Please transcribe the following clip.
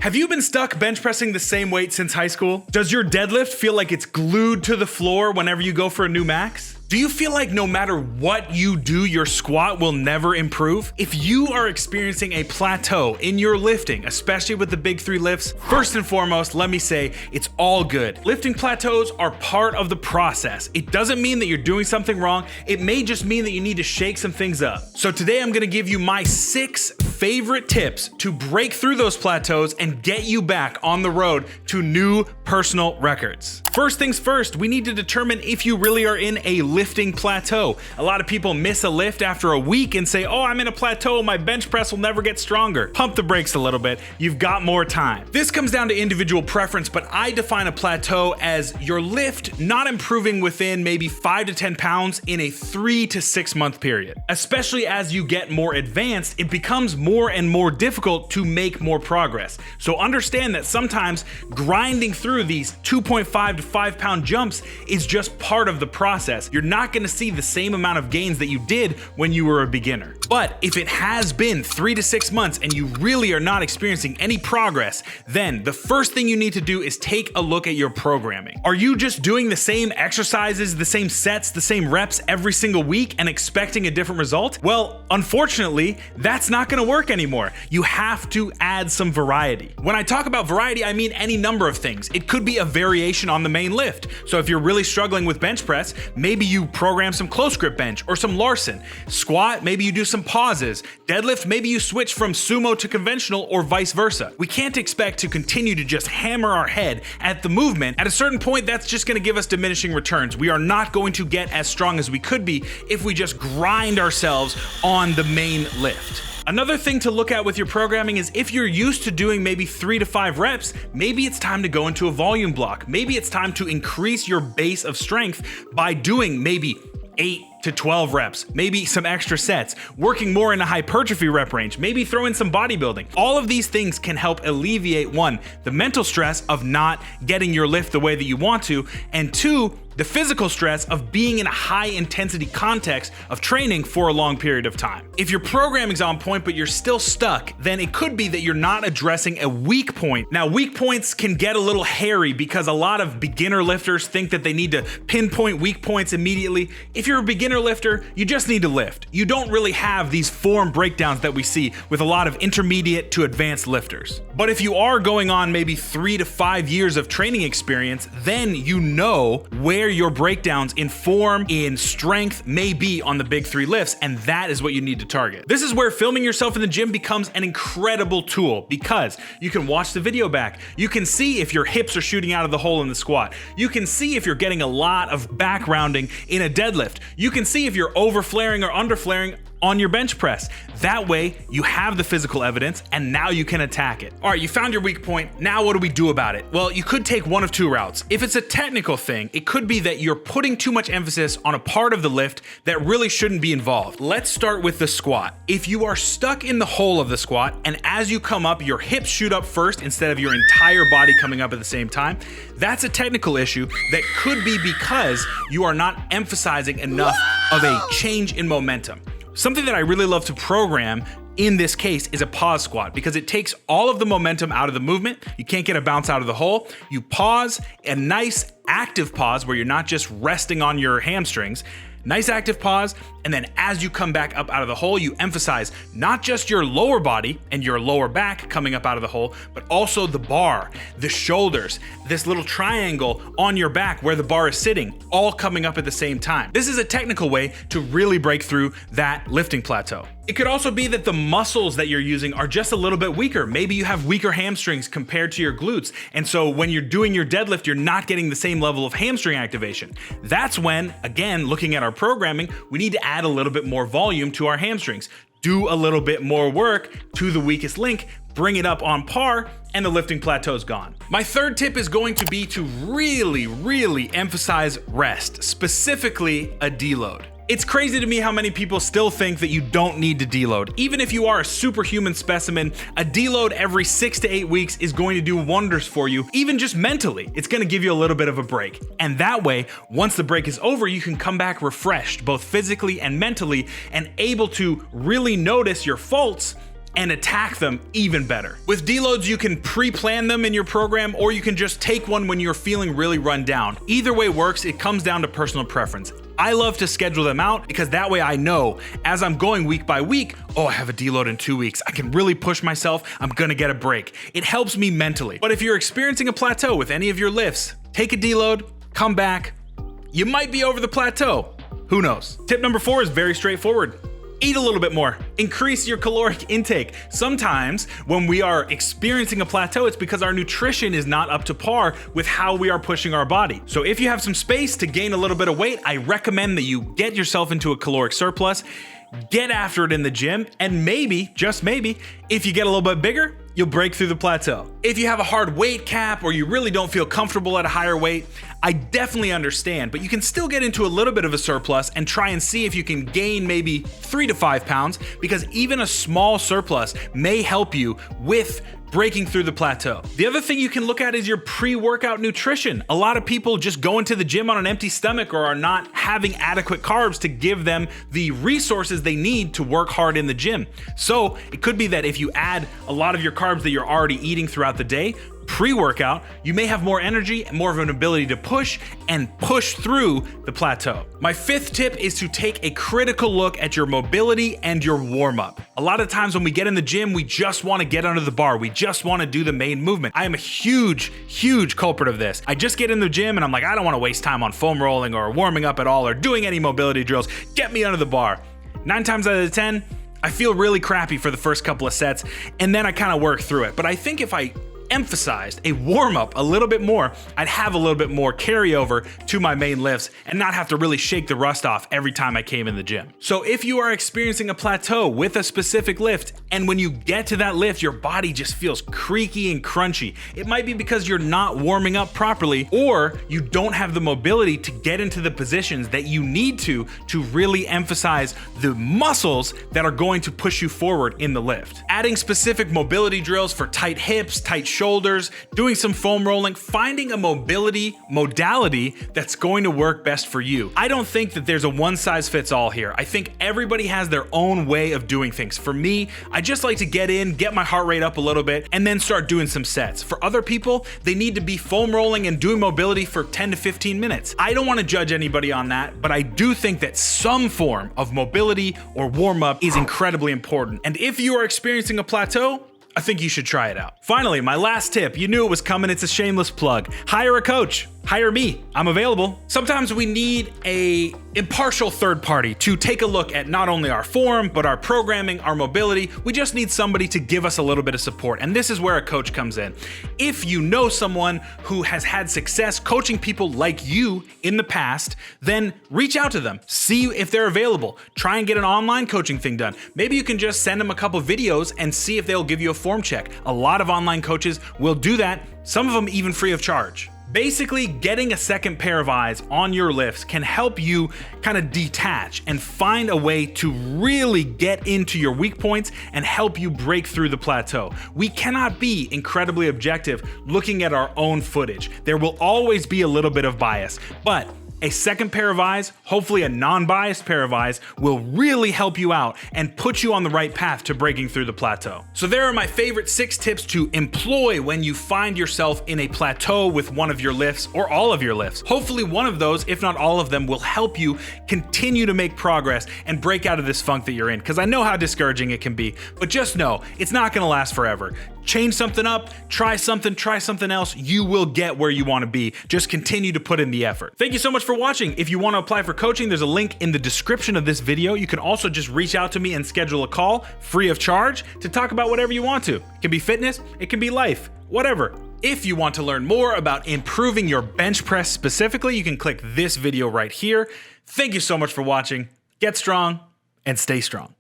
Have you been stuck bench pressing the same weight since high school? Does your deadlift feel like it's glued to the floor whenever you go for a new max? Do you feel like no matter what you do, your squat will never improve? If you are experiencing a plateau in your lifting, especially with the big three lifts, first and foremost, let me say it's all good. Lifting plateaus are part of the process. It doesn't mean that you're doing something wrong. It may just mean that you need to shake some things up. So today I'm gonna give you my 6 favorite tips to break through those plateaus and get you back on the road to new personal records. First things first, we need to determine if you really are in a lifting plateau. A lot of people miss a lift after a week and say, oh, I'm in a plateau, my bench press will never get stronger. Pump the brakes a little bit, you've got more time. This comes down to individual preference, but I define a plateau as your lift not improving within maybe 5 to 10 pounds in a 3 to 6 month period. Especially as you get more advanced, it becomes more and more difficult to make more progress. So understand that sometimes grinding through these 2.5 to 5 pound jumps is just part of the process. You're not going to see the same amount of gains that you did when you were a beginner. But if it has been 3 to 6 months and you really are not experiencing any progress, then the first thing you need to do is take a look at your programming. Are you just doing the same exercises, the same sets, the same reps every single week and expecting a different result? Well, unfortunately, that's not going to work anymore. You have to add some variety. When I talk about variety, I mean any number of things. It could be a variation on the main lift. So if you're really struggling with bench press, maybe you program some close grip bench or some Larson. Squat, maybe you do some pauses. Deadlift, maybe you switch from sumo to conventional or vice versa. We can't expect to continue to just hammer our head at the movement. At a certain point, that's just going to give us diminishing returns. We are not going to get as strong as we could be if we just grind ourselves on the main lift. Another thing to look at with your programming is if you're used to doing maybe 3 to 5 reps, maybe it's time to go into a volume block. Maybe it's time to increase your base of strength by doing maybe 8 to 12 reps, maybe some extra sets, working more in a hypertrophy rep range, maybe throw in some bodybuilding. All of these things can help alleviate, 1, the mental stress of not getting your lift the way that you want to, and 2, the physical stress of being in a high intensity context of training for a long period of time. If your programming's on point but you're still stuck, then it could be that you're not addressing a weak point. Now, weak points can get a little hairy because a lot of beginner lifters think that they need to pinpoint weak points immediately. If you're a beginner lifter, you just need to lift. You don't really have these form breakdowns that we see with a lot of intermediate to advanced lifters. But if you are going on maybe 3 to 5 years of training experience, then you know where your breakdowns in form, in strength may be on the big 3 lifts, and that is what you need to target. This is where filming yourself in the gym becomes an incredible tool because you can watch the video back. You can see if your hips are shooting out of the hole in the squat. You can see if you're getting a lot of back rounding in a deadlift. You can see if you're over flaring or under flaring on your bench press. That way you have the physical evidence and now you can attack it. All right, you found your weak point. Now what do we do about it? Well, you could take one of 2 routes. If it's a technical thing, it could be that you're putting too much emphasis on a part of the lift that really shouldn't be involved. Let's start with the squat. If you are stuck in the hole of the squat and as you come up, your hips shoot up first instead of your entire body coming up at the same time, that's a technical issue that could be because you are not emphasizing enough of a change in momentum. Something that I really love to program in this case is a pause squat because it takes all of the momentum out of the movement. You can't get a bounce out of the hole. You pause, a nice active pause where you're not just resting on your hamstrings. Nice active pause, and then as you come back up out of the hole, you emphasize not just your lower body and your lower back coming up out of the hole, but also the bar, the shoulders, this little triangle on your back where the bar is sitting, all coming up at the same time. This is a technical way to really break through that lifting plateau. It could also be that the muscles that you're using are just a little bit weaker. Maybe you have weaker hamstrings compared to your glutes. And so when you're doing your deadlift, you're not getting the same level of hamstring activation. That's when, again, looking at our programming, we need to add a little bit more volume to our hamstrings. Do a little bit more work to the weakest link, bring it up on par, and the lifting plateau's gone. My third tip is going to be to really emphasize rest, specifically a deload. It's crazy to me how many people still think that you don't need to deload. Even if you are a superhuman specimen, a deload every 6 to 8 weeks is going to do wonders for you, even just mentally. It's gonna give you a little bit of a break. And that way, once the break is over, you can come back refreshed, both physically and mentally, and able to really notice your faults and attack them even better. With deloads, you can pre-plan them in your program, or you can just take one when you're feeling really run down. Either way works, it comes down to personal preference. I love to schedule them out because that way I know as I'm going week by week, oh, I have a deload in 2 weeks. I can really push myself. I'm gonna get a break. It helps me mentally. But if you're experiencing a plateau with any of your lifts, take a deload, come back. You might be over the plateau. Who knows? Tip number 4 is very straightforward. Eat a little bit more. Increase your caloric intake. Sometimes when we are experiencing a plateau, it's because our nutrition is not up to par with how we are pushing our body. So if you have some space to gain a little bit of weight, I recommend that you get yourself into a caloric surplus, get after it in the gym, and maybe, just maybe, if you get a little bit bigger, you'll break through the plateau. If you have a hard weight cap or you really don't feel comfortable at a higher weight, I definitely understand, but you can still get into a little bit of a surplus and try and see if you can gain maybe 3 to 5 pounds, because even a small surplus may help you with breaking through the plateau. The other thing you can look at is your pre-workout nutrition. A lot of people just go into the gym on an empty stomach or are not having adequate carbs to give them the resources they need to work hard in the gym. So it could be that if you add a lot of your carbs that you're already eating throughout the day, pre-workout, you may have more energy and more of an ability to push through the plateau. My 5th tip is to take a critical look at your mobility and your warm-up. A lot of times when we get in the gym, we just want to get under the bar. We just want to do the main movement. I am a huge culprit of this. I just get in the gym and I'm like, I don't want to waste time on foam rolling or warming up at all or doing any mobility drills. Get me under the bar. 9 times out of 10, I feel really crappy for the first couple of sets, and then I kind of work through it. But I think if I emphasized a warm-up a little bit more, I'd have a little bit more carryover to my main lifts and not have to really shake the rust off every time I came in the gym. So if you are experiencing a plateau with a specific lift, and when you get to that lift, your body just feels creaky and crunchy, it might be because you're not warming up properly, or you don't have the mobility to get into the positions that you need to really emphasize the muscles that are going to push you forward in the lift. Adding specific mobility drills for tight hips, tight shoulders, doing some foam rolling, finding a mobility modality that's going to work best for you. I don't think that there's a one size fits all here. I think everybody has their own way of doing things. For me, I just like to get in, get my heart rate up a little bit, and then start doing some sets. For other people, they need to be foam rolling and doing mobility for 10 to 15 minutes. I don't want to judge anybody on that, but I do think that some form of mobility or warm up is incredibly important. And if you are experiencing a plateau, I think you should try it out. Finally, my last tip, you knew it was coming, it's a shameless plug. Hire a coach. Hire me, I'm available. Sometimes we need a impartial third party to take a look at not only our form, but our programming, our mobility. We just need somebody to give us a little bit of support. And this is where a coach comes in. If you know someone who has had success coaching people like you in the past, then reach out to them. See if they're available. Try and get an online coaching thing done. Maybe you can just send them a couple videos and see if they'll give you a form check. A lot of online coaches will do that, some of them even free of charge. Basically, getting a second pair of eyes on your lifts can help you kind of detach and find a way to really get into your weak points and help you break through the plateau. We cannot be incredibly objective looking at our own footage. There will always be a little bit of bias, but a second pair of eyes, hopefully a non-biased pair of eyes, will really help you out and put you on the right path to breaking through the plateau. So there are my favorite 6 tips to employ when you find yourself in a plateau with one of your lifts or all of your lifts. Hopefully one of those, if not all of them, will help you continue to make progress and break out of this funk that you're in, because I know how discouraging it can be, but just know it's not gonna last forever. Change something up, try something else, you will get where you wanna be. Just continue to put in the effort. Thank you so much for watching. If you wanna apply for coaching, there's a link in the description of this video. You can also just reach out to me and schedule a call free of charge to talk about whatever you want to. It can be fitness, it can be life, whatever. If you want to learn more about improving your bench press specifically, you can click this video right here. Thank you so much for watching. Get strong and stay strong.